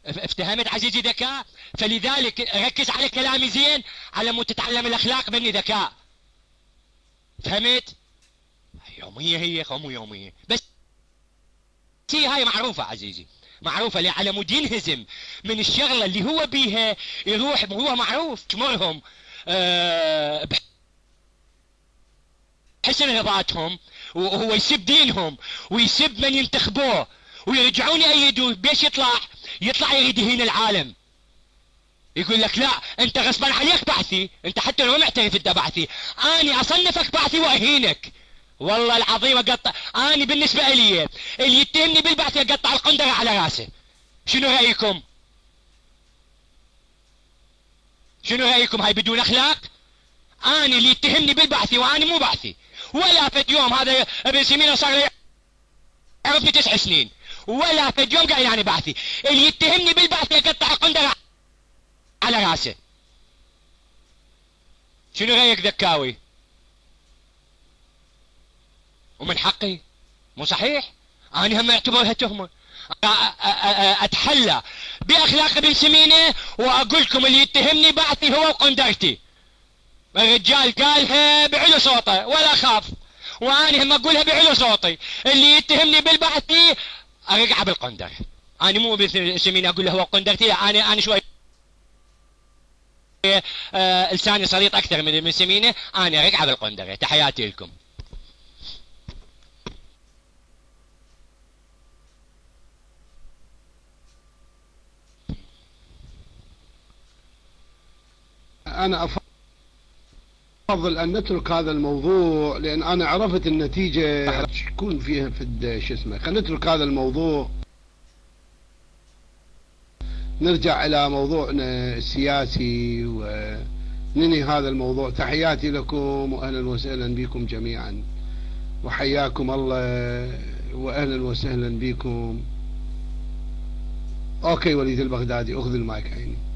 افتهمت عزيزي ذكاء؟ فلذلك ركز على كلامي زين على مود تتعلم الاخلاق مني ذكاء. فهمت؟ يومية هي مو يومية بس هي هاي معروفة عزيزي، معروفة اللي على مود ينهزم من الشغلة اللي هو بيها يروح هو معروف تمرهم بحسن رضاتهم وهو يسب دينهم ويسب من ينتخبوه ويرجعون يأيدوه. بيش يطلع يريد يهين العالم، يقول لك لا انت غصبا عليك بعثي، انت حتى لو معترف انت بعثي، اني اصنفك بعثي واهينك. والله العظيم اقطع، اني بالنسبة الي اللي يتهمني بالبعث اقطع القندرة على راسه. شنو رأيكم؟ شنو رأيكم؟ هاي بدون اخلاق؟ اني اللي يتهمني بالبعثي واني مو بعثي، ولا فد يوم هذا ابن سيمين صار لي عرفني 9 سنين، ولا فد يوم قال يعني بعثي. اللي يتهمني بالبعث يقطع القندرة على راسه. شنو رأيك ذكاوي؟ ومن حقي، مو صحيح؟ انا هم اعتبرها تهمة. اتحلى باخلاق ابن سمينة واقول لكم اللي يتهمني بعثي هو وقندرتي. الرجال قالها بعلو صوته ولا خاف، واني هم اقولها بعلو صوتي. اللي يتهمني بالبعثي ارقعه بالقندر. انا مو ابن سمينة اقول له هو قندرتي، انا شوي لساني صليط اكثر من ابن سمينة، انا ارقعه بالقندر. تحياتي لكم. أنا أفضل أن نترك هذا الموضوع لأن أنا عرفت النتيجة تكون فيها في شو اسمه. خلينا نترك هذا الموضوع، نرجع إلى موضوعنا السياسي وننهي هذا الموضوع. تحياتي لكم وأهلا وسهلا بكم جميعا، وحياكم الله وأهلا وسهلا بكم. أوكي وليد البغدادي، أخذ المايك عيني.